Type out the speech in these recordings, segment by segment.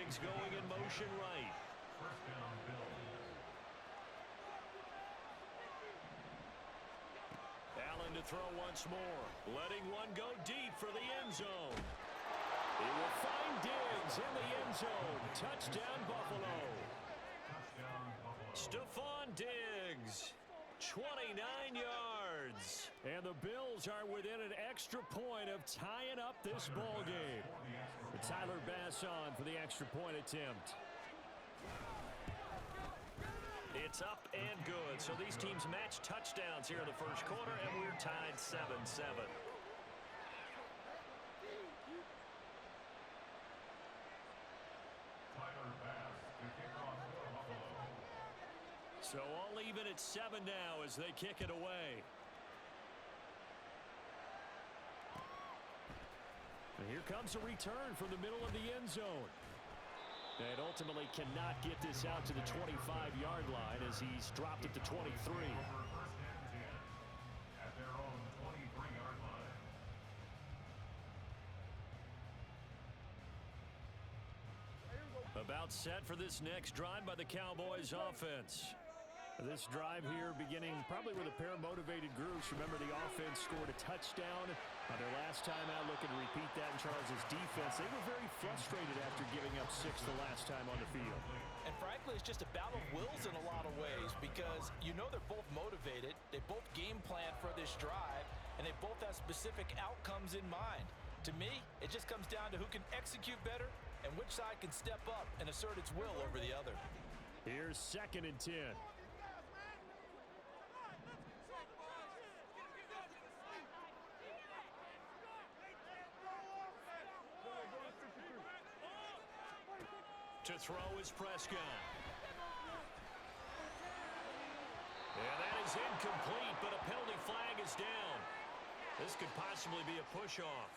Diggs going in motion right. First down, Bills. Allen to throw once more. Letting one go deep for the end zone. He will find Diggs in the end zone. Touchdown, Buffalo. Touchdown, Buffalo. Stephon Diggs. 29 yards. And the Bills are within an extra point of tying up this ball game. Tyler Bass on for the extra point attempt. It's up and good. So these teams match touchdowns here in the first quarter, and we're tied 7-7. Tyler Bass to kick off for Buffalo. So all even at 7 now as they kick it away. And here comes a return from the middle of the end zone. And ultimately cannot get this out to the 25-yard line as he's dropped it to 23. First and 10 at their own 23-yard line. About set for this next drive by the Cowboys offense. This drive here beginning probably with a pair of motivated groups. Remember, the offense scored a touchdown on their last time out, looking to repeat that in Charles's defense. They were very frustrated after giving up 6 the last time on the field. And frankly, it's just a battle of wills in a lot of ways because you know they're both motivated. They both game plan for this drive, and they both have specific outcomes in mind. To me, it just comes down to who can execute better and which side can step up and assert its will over the other. Here's 2nd and 10. To throw is Prescott. And that is incomplete, but a penalty flag is down. This could possibly be a push-off.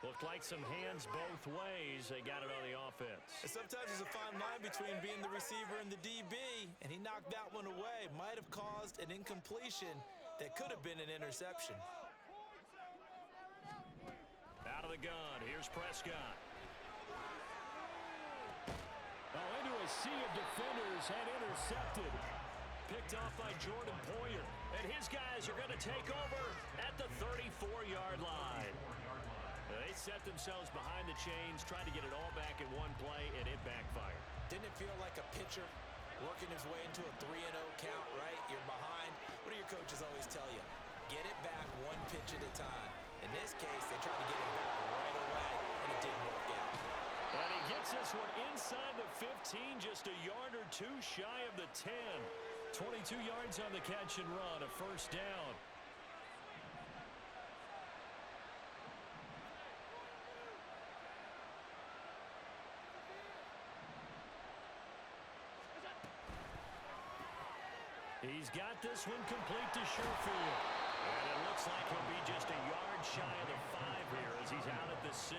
Looked like some hands both ways. They got it on the offense. And sometimes there's a fine line between being the receiver and the DB, and he knocked that one away. Might have caused an incompletion that could have been an interception. Out of the gun, here's Prescott. Oh, into a sea of defenders and intercepted. Picked off by Jordan Poyer. And his guys are going to take over at the 34-yard line. They set themselves behind the chains, tried to get it all back in one play, and it backfired. Didn't it feel like a pitcher working his way into a 3-0 count, right? You're behind. What do your coaches always tell you? Get it back one pitch at a time. In this case, they tried to get it back right away, and it didn't work out. And he gets this one inside the 15, just a yard or two shy of the 10. 22 yards on the catch and run, a first down. He's got this one complete to Sherfield. And it looks like he'll be just a yard shy of the 5 here as he's out at the 6.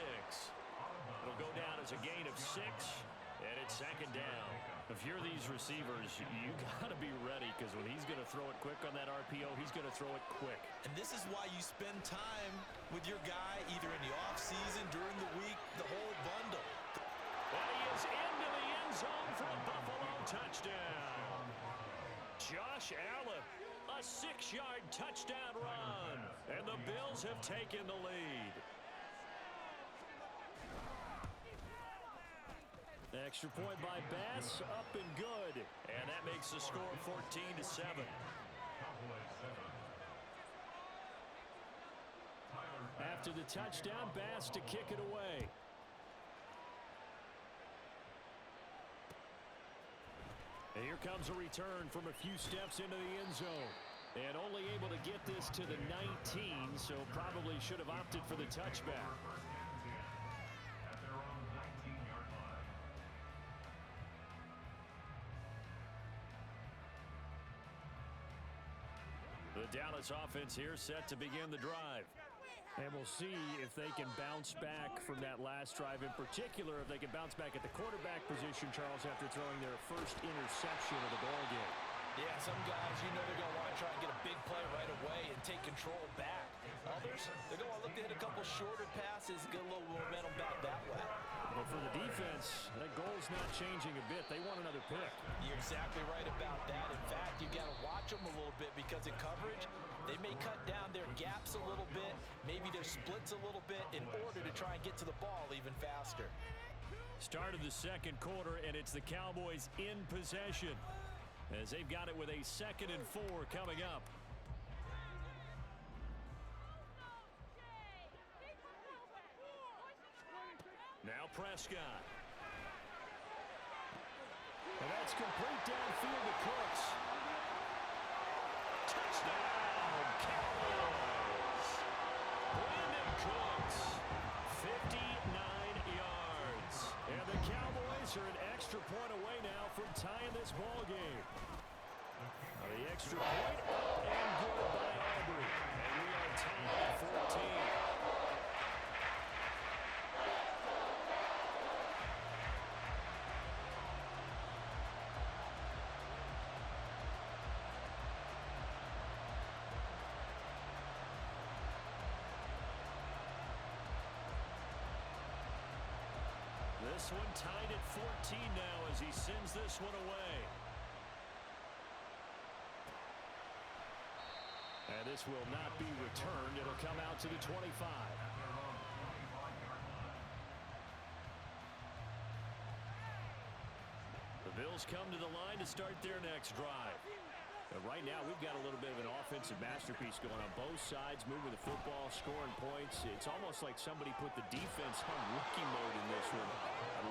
It'll go down as a gain of 6, and it's 2nd down. If you're these receivers, you got to be ready because when he's going to throw it quick on that RPO, he's going to throw it quick. And this is why you spend time with your guy either in the offseason, during the week, the whole bundle. And he is into the end zone for a Buffalo touchdown. Josh Allen, a 6-yard touchdown run, and the Bills have taken the lead. Extra point by Bass, up and good, and that makes the score 14-7. After the touchdown, Bass to kick it away. And here comes a return from a few steps into the end zone. And only able to get this to the 19, so probably should have opted for the touchback. At their own 19-yard line. The Dallas offense here set to begin the drive. And we'll see if they can bounce back from that last drive, in particular if they can bounce back at the quarterback position, Charles, after throwing their first interception of the ballgame. Yeah, some guys, you know they're going to want to try and get a big play right away and take control back. Others, they're going to look to hit a couple shorter passes passes, get a little momentum back that way. But for the defense, that goal's not changing a bit. They want another pick. You're exactly right about that. In fact, you got to watch them a little bit because in coverage, they may cut down their gaps a little bit, maybe their splits a little bit in order to try and get to the ball even faster. Start of the second quarter, and it's the Cowboys in possession as they've got it with a 2nd and 4 coming up. Now Prescott. And that's complete downfield to Cooks. Touchdown, Cowboys. Brandon Cooks, 59 yards. And the Cowboys are an extra point away now from tying this ball game. The extra point up and good by Aubrey. And we are tied at 14. This one tied at 14 now as he sends this one away. And this will not be returned. It'll come out to the 25. The Bills come to the line to start their next drive. But right now, we've got a little bit of an offensive masterpiece going on both sides, moving the football, scoring points. It's almost like somebody put the defense on rookie mode in this one.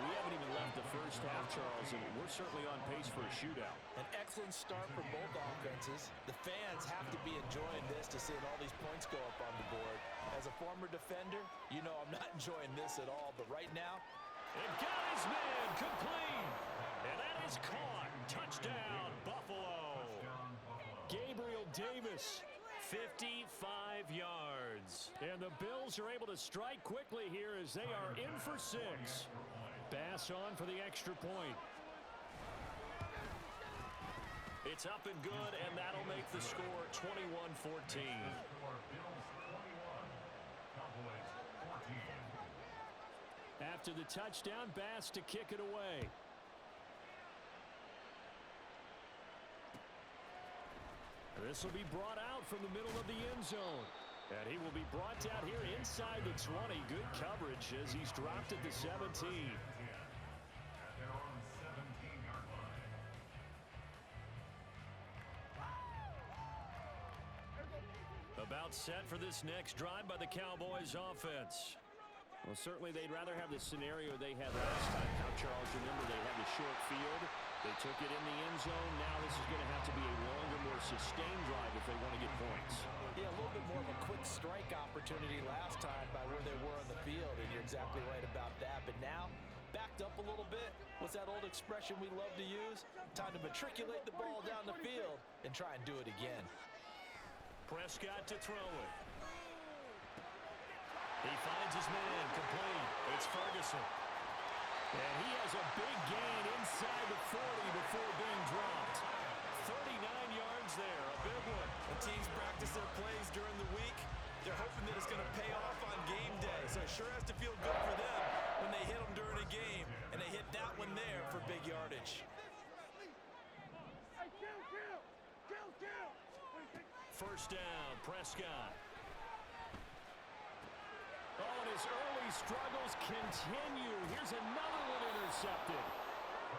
We haven't even left the first half, Charles, and we're certainly on pace for a shootout. An excellent start for both offenses. The fans have to be enjoying this to see all these points go up on the board. As a former defender, you know I'm not enjoying this at all, but right now, and got his man complete. And that is caught. Touchdown, Buffalo. Gabriel Davis, 55 yards. And the Bills are able to strike quickly here as they are in for 6. Bass on for the extra point. It's up and good, and that'll make the score 21-14. After the touchdown, Bass to kick it away. This will be brought out from the middle of the end zone. And he will be brought down here inside the 20. Good coverage as he's dropped at the 17. About set for this next drive by the Cowboys offense. Well, certainly they'd rather have the scenario they had last time. Now, Charles, remember they had the short field. They took it in the end zone. Now this is going to have to be a longer, more sustained drive if they want to get points. Yeah, a little bit more of a quick strike opportunity last time by where they were on the field, and you're exactly right about that. But now, backed up a little bit. What's that old expression we love to use? Time to matriculate the ball down the field and try and do it again. Prescott to throw it. He finds his man complete. It's Ferguson. And he has a big gain inside the 40 before being dropped. 39 yards there, a big one. When teams practice their plays during the week, they're hoping that it's going to pay off on game day. So it sure has to feel good for them when they hit them during a game. And they hit that one there for big yardage. First down, Prescott. Oh, and his early struggles continue. Here's another one intercepted.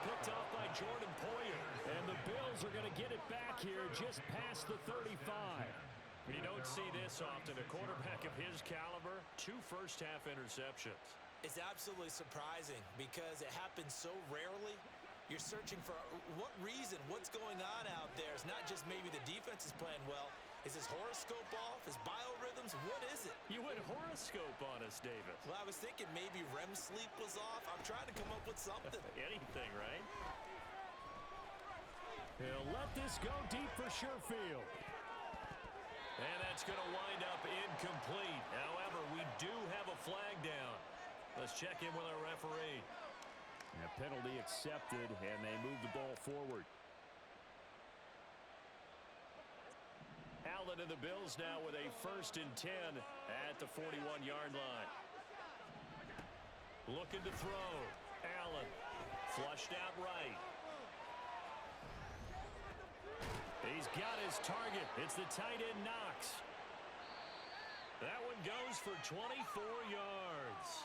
Picked off by Jordan Poyer. And the Bills are going to get it back here just past the 35. You don't see this often. A quarterback of his caliber, 2 first-half interceptions. It's absolutely surprising because it happens so rarely. You're searching for what reason, what's going on out there. It's not just maybe the defense is playing well. Is his horoscope off? His biorhythms? What is it? You went horoscope on us, David. Well, I was thinking maybe REM sleep was off. I'm trying to come up with something. Anything, right? He'll let this go deep for Sherfield. And that's going to wind up incomplete. However, we do have a flag down. Let's check in with our referee. A penalty accepted, and they move the ball forward. Allen and the Bills now with a 1st and 10 at the 41-yard line. Looking to throw. Allen. Flushed out right. He's got his target. It's the tight end Knox. That one goes for 24 yards.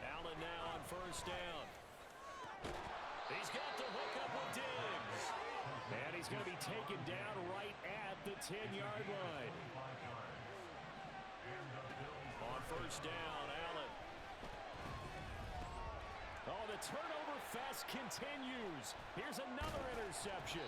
Allen now on first down. He's got the hook up with Diggs. And he's going to be taken down right at the 10-yard line. On first down, Allen. Oh, the turnover fest continues. Here's another interception.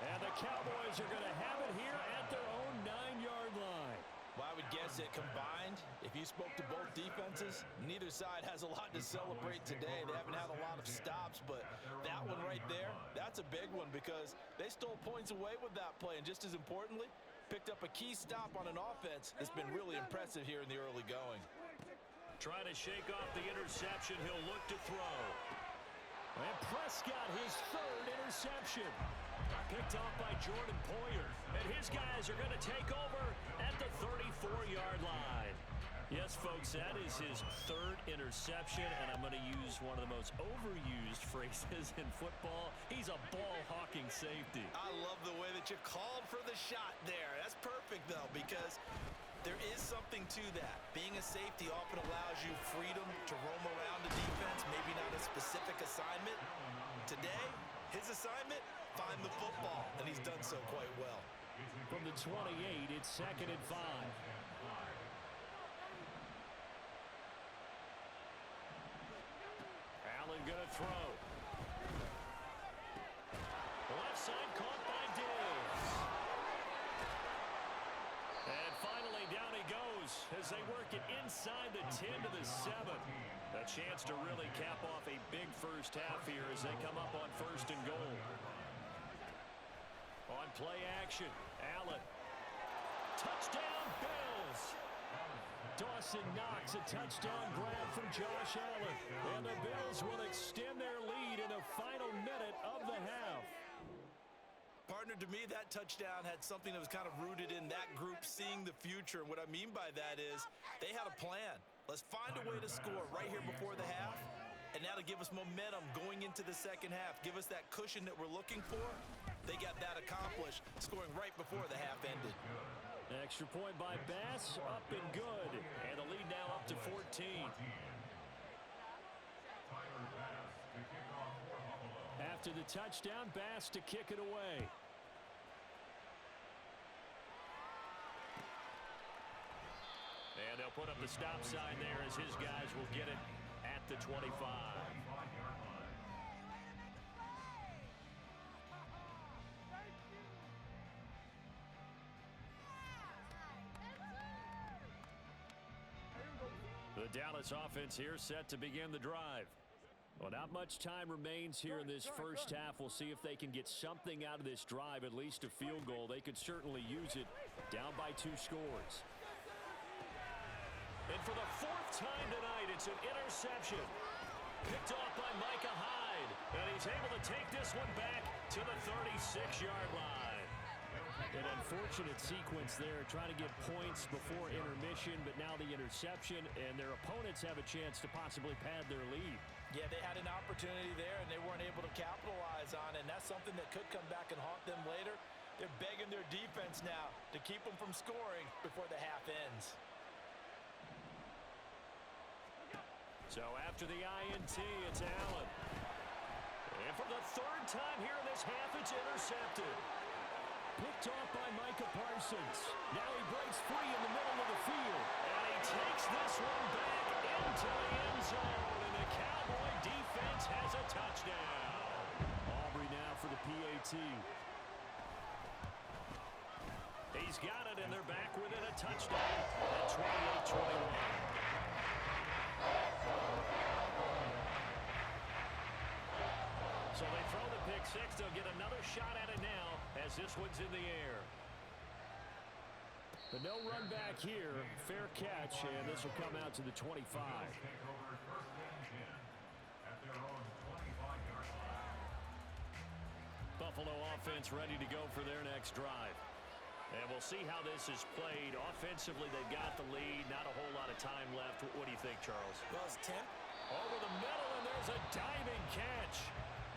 And the Cowboys are going to have it here at their own 9-yard line. Well, I would guess that combined, if you spoke to both defenses, neither side has a lot to celebrate today. They haven't had a lot of stops, but that one right there, that's a big one because they stole points away with that play. And just as importantly, picked up a key stop on an offense that's been really impressive here in the early going. Trying to shake off the interception. He'll look to throw. And Prescott, his third interception. Picked off by Jordan Poyer. And his guys are going to take over at the 34-yard line. Yes, folks, that is his third interception, and I'm going to use one of the most overused phrases in football. He's a ball-hawking safety. I love the way that you called for the shot there. That's perfect, though, because there is something to that. Being a safety often allows you freedom to roam around the defense, maybe not a specific assignment. Today, his assignment, find the football, and he's done so quite well. From the 28, it's 2nd and 5. Allen gonna throw. Left side caught by Diggs. And finally down he goes as they work it inside the 10 to the 7. A chance to really cap off a big first half here as they come up on 1st and goal. On play action, Allen. Touchdown, Bills. Dawson Knox, a touchdown grab from Josh Allen. And the Bills will extend their lead in the final minute of the half. Partner, to me, that touchdown had something that was kind of rooted in that group seeing the future. And what I mean by that is they had a plan. Let's find a way to score right here before the half. And now to give us momentum going into the second half. Give us that cushion that we're looking for. They got that accomplished, scoring right before the half ended. Extra point by Bass, up and good. And the lead now up to 14. After the touchdown, Bass to kick it away. And they'll put up the stop sign there as his guys will get it at the 25. The Dallas offense here set to begin the drive. Well, not much time remains here in this first half. We'll see if they can get something out of this drive, at least a field goal. They could certainly use it, down by 2 scores. And for the 4th time tonight, it's an interception. Picked off by Micah Hyde. And he's able to take this one back to the 36-yard line. An unfortunate sequence there, trying to get points before intermission, but now the interception, and their opponents have a chance to possibly pad their lead. Yeah, they had an opportunity there, and they weren't able to capitalize on it, and that's something that could come back and haunt them later. They're begging their defense now to keep them from scoring before the half ends. So after the INT, it's Allen. And for the 3rd time here in this half, it's intercepted. Picked off by Micah Parsons. Now he breaks free in the middle of the field. And he takes this one back into the end zone. And the Cowboy defense has a touchdown. Aubrey now for the PAT. He's got it, and they're back within a touchdown at 28-21. So they throw the pick six. They'll get another shot at it now as this one's in the air. But no run back here. Fair catch, and this will come out to the 25. Take over first and 10 at their own 25-yard line. Buffalo offense ready to go for their next drive. And we'll see how this is played. Offensively, they've got the lead. Not a whole lot of time left. What do you think, Charles? Well, it's 10. Over the middle, and there's a diving catch.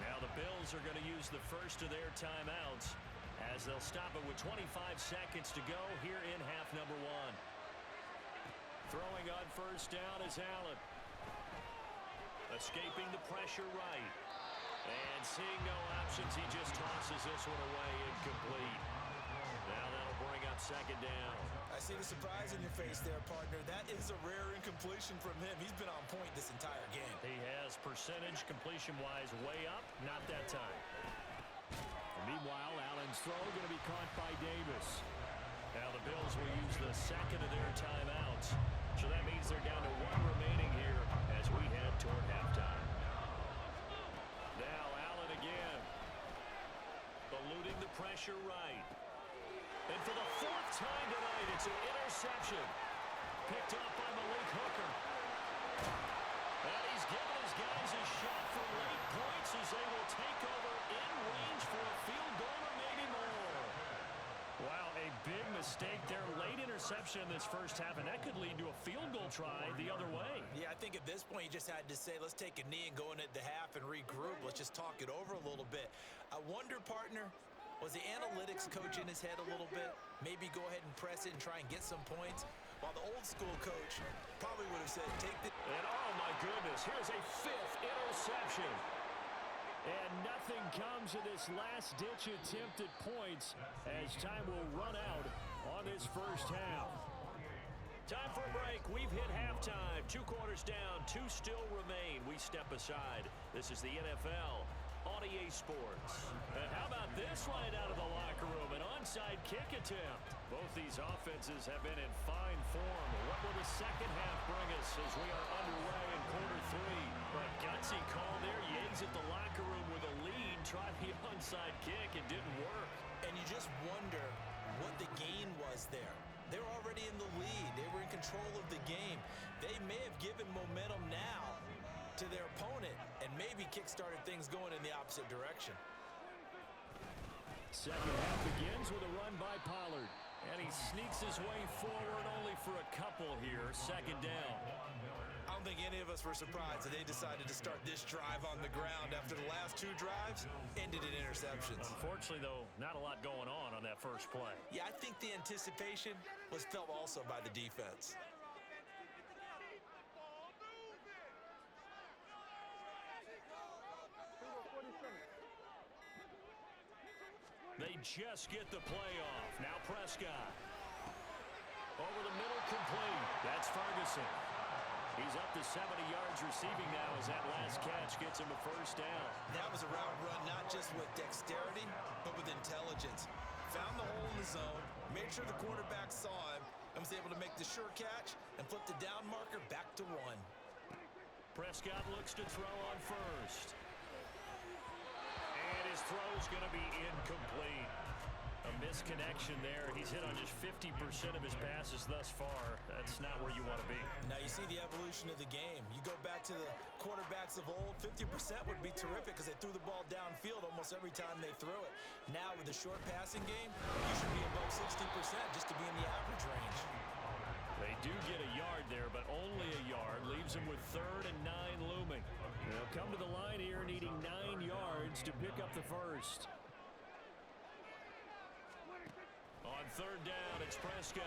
Now the Bills are going to use the first of their timeouts as they'll stop it with 25 seconds to go here in half number one. Throwing on first down is Allen. Escaping the pressure right. And seeing no options, he just tosses this one away incomplete. Now that'll bring up second down. I see the surprise in your face there, partner. That is a rare incompletion from him. He's been on point this entire game. He has percentage completion-wise way up. Not that time. Meanwhile, Allen's throw going to be caught by Davis. Now the Bills will use the second of their timeouts. So that means they're down to one remaining here as we head toward halftime. Now Allen again. Eluding the pressure right. And for the fourth time tonight, it's an interception. Picked up by Malik Hooker. And he's given his guys a shot for late points as they will take over in range for a field goal or maybe more. Wow, a big mistake there. Late interception in this first half, and that could lead to a field goal try the other way. Yeah, I think at this point you just had to say, let's take a knee and go into the half and regroup. Let's just talk it over a little bit. I wonder, partner, was the analytics coach in his head a little bit? Maybe go ahead and press it and try and get some points? While the old school coach probably would have said, take the... And oh my goodness, here's a fifth interception. And nothing comes of this last-ditch attempt at points as time will run out on this first half. Time for a break. We've hit halftime. 2 quarters down, 2 still remain. We step aside. This is the NFL on EA Sports. And how about this right out of the locker room? An onside kick attempt. Both these offenses have been in fine form. What will the second half bring us as we are underway in quarter 3? But gutsy call there. Yates at the locker room with a lead. Tried the onside kick. It didn't work. And you just wonder what the gain was there. They were already in the lead. They were in control of the game. They may have given momentum now to their opponent and maybe kick-started things going in the opposite direction. Second half begins with a run by Pollard. And he sneaks his way forward only for a couple here. Second down. I don't think any of us were surprised that they decided to start this drive on the ground after the last 2 drives ended in interceptions. Unfortunately, though, not a lot going on that first play. Yeah, I think the anticipation was felt also by the defense. They just get the play off. Now Prescott. Over the middle, complete. That's Ferguson. He's up to 70 yards receiving now as that last catch gets him a first down. That was a route run not just with dexterity, but with intelligence. Found the hole in the zone, made sure the quarterback saw him, and was able to make the sure catch and flip the down marker back to 1. Prescott looks to throw on first. And his throw's going to be incomplete. A misconnection there. He's hit on just 50% of his passes thus far. That's not where you want to be. Now you see the evolution of the game. You go back to the quarterbacks of old, 50% would be terrific because they threw the ball downfield almost every time they threw it. Now with the short passing game, you should be above 60% just to be in the average range. They do get a yard there, but only a yard. Leaves them with 3rd and 9 looming. They'll come to the line here needing 9 yards to pick up the first. On 3rd down, it's Prescott.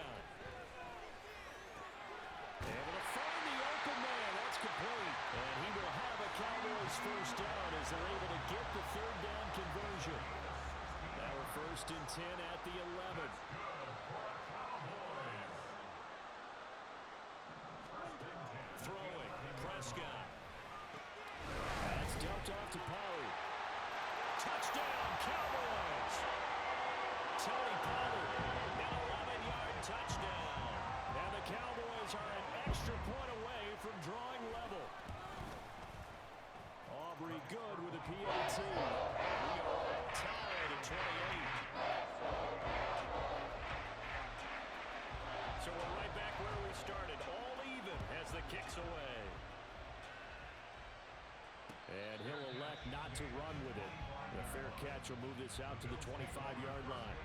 Able to find the open man. That's complete. And he will have a Cowboys first down as they're able to get the 3rd down conversion. Now we're 1st and 10 at the 11. Throwing, Prescott. That's dumped off to Pollard. Touchdown, Cowboys! Tony Pollard, an 11-yard touchdown. And the Cowboys are an extra point away from drawing level. Aubrey good with a PAT. We are tied at 28. So we're right back where we started. All even as the kick's away. And he'll elect not to run with it. The fair catch will move this out to the 25-yard line.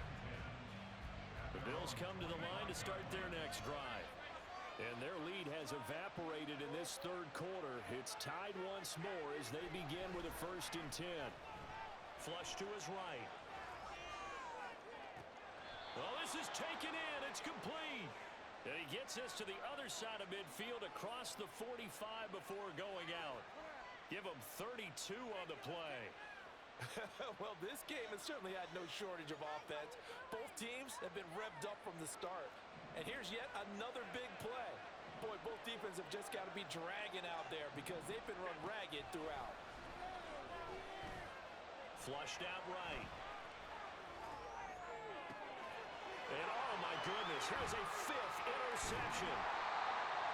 The Bills come to the line to start their next drive. And their lead has evaporated in this third quarter. It's tied once more as they begin with a 1st and 10. Flush to his right. Well, this is taken in. It's complete. And he gets us to the other side of midfield across the 45 before going out. Give him 32 on the play. Well, this game has certainly had no shortage of offense. Both teams have been revved up from the start. And here's yet another big play. Boy, both defenses have just got to be dragging out there because they've been run ragged throughout. Flushed out right. And oh my goodness, here's a 5th interception.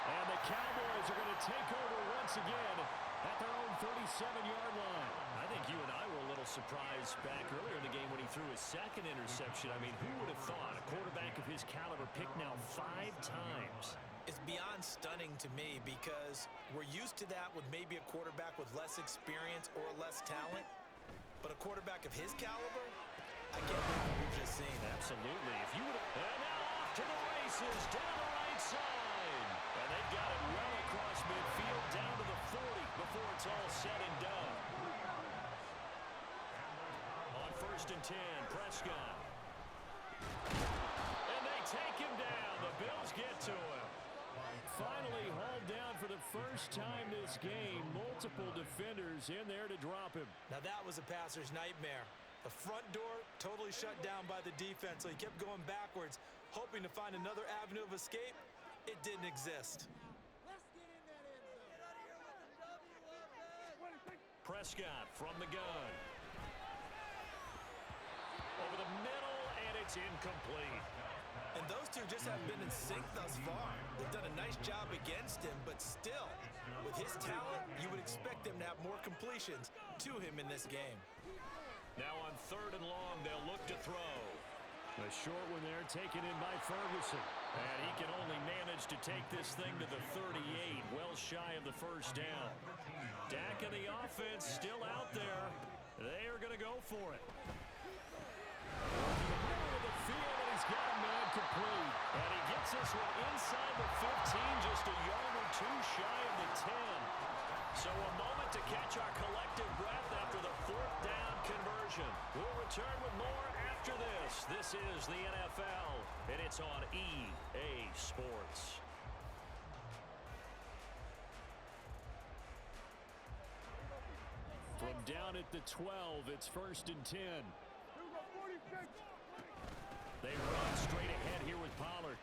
And the Cowboys are going to take over once again at their own 37-yard line. I think you and I were a little surprised back earlier in the game when he threw his 2nd interception. I mean, who would have thought a quarterback of his caliber picked now 5 times? It's beyond stunning to me because we're used to that with maybe a quarterback with less experience or less talent. But a quarterback of his caliber, I can't believe what we've just seen. Absolutely. If you would have... And now off to the races, down the right side. And they've got it well across midfield, down to the 40 before it's all said and done. On 1st and 10, Prescott. And they take him down. The Bills get to him. Finally hauled down for the first time this game. Multiple defenders in there to drop him. Now that was a passer's nightmare. The front door totally shut down by the defense, so he kept going backwards, hoping to find another avenue of escape. It didn't exist. Prescott from the gun. Over the middle, and it's incomplete. And those two just haven't been in sync thus far. They've done a nice job against him, but still, with his talent, you would expect them to have more completions to him in this game. Now on 3rd and long, they'll look to throw. A short one there taken in by Ferguson. And he can only manage to take this thing to the 38, well shy of the 1st down. Dak and the offense still out there. They are going to go for it. Middle of the field, and he's got a man complete. And he gets this one inside the 15, just a yard or 2 shy of the 10. So a moment to catch our collective breath after the 4th down conversion. We'll return with more after this. This is the NFL, and it's on EA Sports. From down at the 12, it's 1st and 10. They run straight ahead here with Pollard.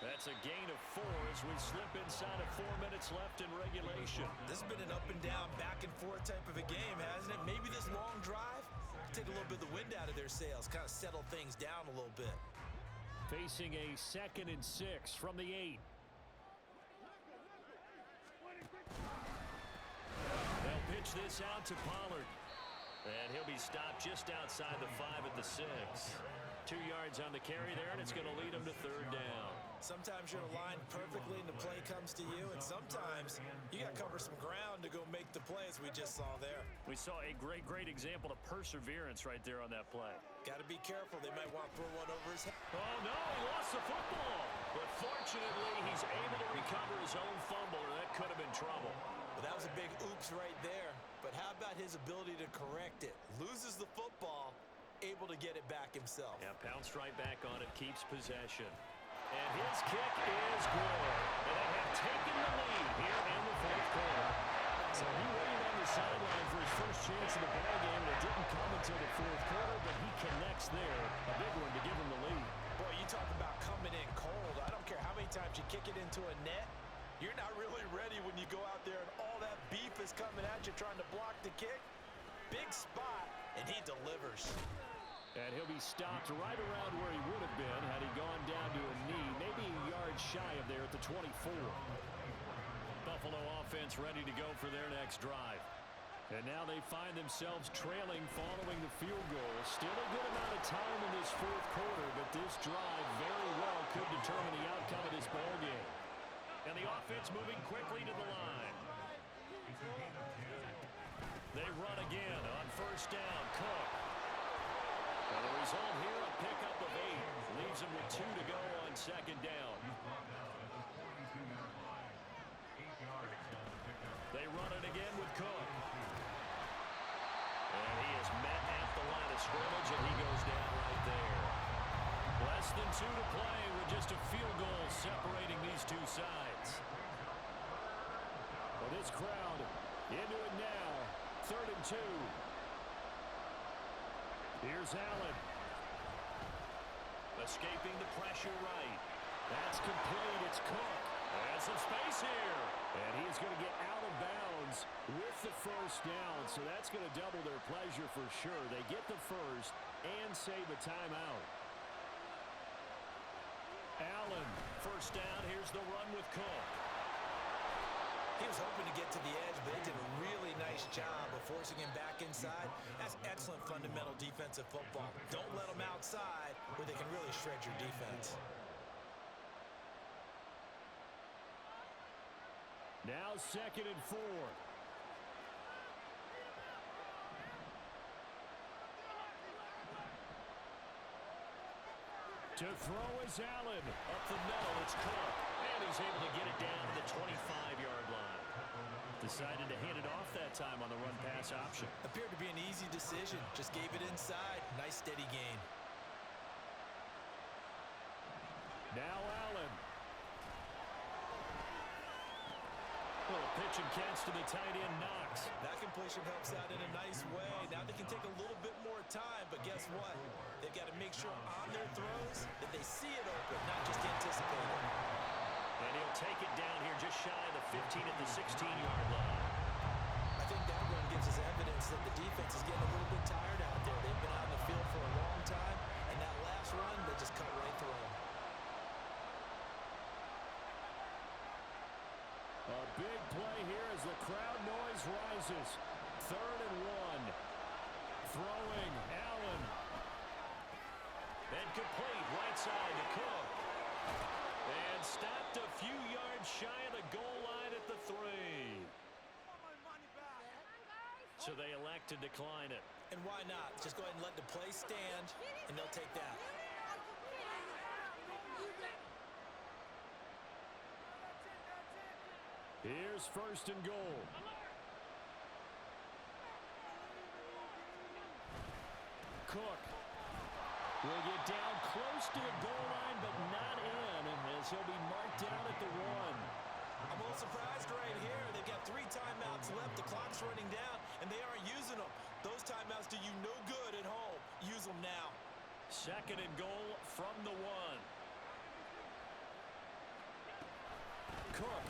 That's a gain of 4 as we slip inside of 4 minutes left in regulation. This has been an up and down, back and forth type of a game, hasn't it? Maybe this long drive take a little bit of the wind out of their sails, kind of settle things down a little bit. Facing a 2nd and 6 from the 8. They'll pitch this out to Pollard. And he'll be stopped just outside the 5 at the 6. 2 yards on the carry there, and it's going to lead him to 3rd down. Sometimes you're aligned perfectly and the play comes to you, and sometimes you got to cover some ground to go make the play, as we just saw there. We saw a great example of perseverance right there on that play. Got to be careful. They might want to throw one over his head. Oh, no, he lost the football. But fortunately, he's able to recover his own fumble, or that could have been trouble. Well, that was a big oops right there. But how about his ability to correct it? Loses the football, able to get it back himself. Yeah, pounced right back on it, keeps possession. And his kick is good. And they have taken the lead here in the 4th quarter. So he waited on the sideline for his first chance in the ballgame, and it didn't come until the 4th quarter, but he connects there. A big one to give him the lead. Boy, you talk about coming in cold. I don't care how many times you kick it into a net. You're not really ready when you go out there and all that beef is coming at you trying to block the kick. Big spot, and he delivers. And he'll be stopped right around where he would have been had he gone down to a knee, maybe a yard shy of there at the 24. Buffalo offense ready to go for their next drive. And now they find themselves trailing following the field goal. Still a good amount of time in this 4th quarter, but this drive very well could determine the outcome of this ball game. And the offense moving quickly to the line. They run again on first down. Cook. And the result here, a pickup of 8. Leaves him with 2 to go on second down. They run it again with Cook. And he is met at the line of scrimmage, and he goes down right there. Less than 2 to play with just a field goal separating these two sides. Well, this crowd into it now. 3rd and 2. Here's Allen. Escaping the pressure right. That's complete. It's Cook. And some space here. And he's going to get out of bounds with the first down. So that's going to double their pleasure for sure. They get the first and save a timeout. Allen, first down. Here's the run with Cook. He was hoping to get to the edge, but they did a really nice job of forcing him back inside. That's excellent fundamental defensive football. Don't let them outside where they can really shred your defense. Now 2nd and 4. To throw is Allen. Up the middle, it's Cook. And he's able to get it down to the 25-yard line. Decided to hand it off that time on the run-pass option. Appeared to be an easy decision. Just gave it inside. Nice, steady gain. Now Allen. Little pitch and catch to the tight end, Knox. That completion helps out in a nice way. Now they can take a little bit more time, but guess what? They've got to make sure on their throws that they see it open, not just anticipate it. And he'll take it down here just shy of the 15 at the 16-yard line. I think that run gives us evidence that the defense is getting a little bit tired out there. They've been out in the field for a long time, and that last run, they just cut right through them. A big play here as the crowd noise rises. 3rd and 1. Throwing, Allen. And complete, right side to Cook. And stopped a few yards shy of the goal line at the 3. So they elect to decline it. And why not? Just go ahead and let the play stand, and they'll take that. Here's 1st and goal. Cook will get down close to the goal line, but not in, as he'll be marked down at the 1. I'm a little surprised right here. They've got 3 timeouts left. The clock's running down, and they aren't using them. Those timeouts do you no good at home. Use them now. 2nd and goal from the 1. Cook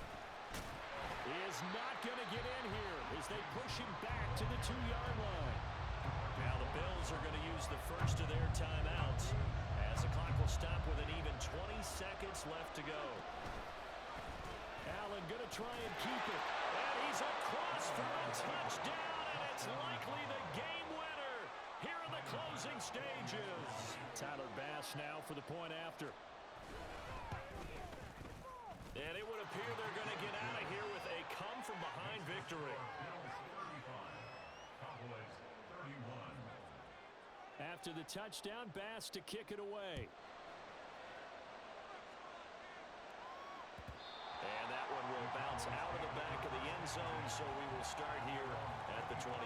is not going to get in here as they push him back to the 2-yard line. Now the Bills are going to use the first of their timeouts as the clock will stop with an even 20 seconds left to go. Allen going to try and keep it. And he's across for a touchdown, and it's likely the game winner here in the closing stages. Tyler Bass now for the point after. And it would appear they're going to get out of here with a come-from-behind victory. After the touchdown, Bass to kick it away. And that one will bounce out of the back of the end zone, so we will start here at the 25.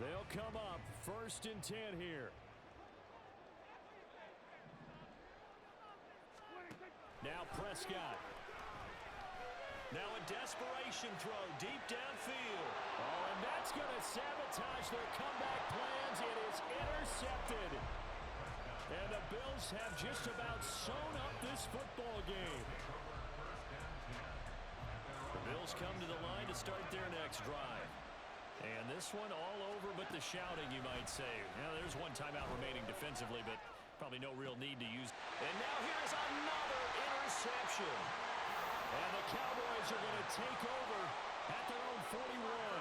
They'll come up 1st and 10 here. Now Prescott. Now a desperation throw deep downfield. Oh, and that's going to sabotage their comeback plans. It is intercepted. And the Bills have just about sewn up this football game. The Bills come to the line to start their next drive. And this one all over but the shouting, you might say. Now, there's one timeout remaining defensively, but probably no real need to use. And now here's another interception. And the Cowboys are going to take over at their own 41.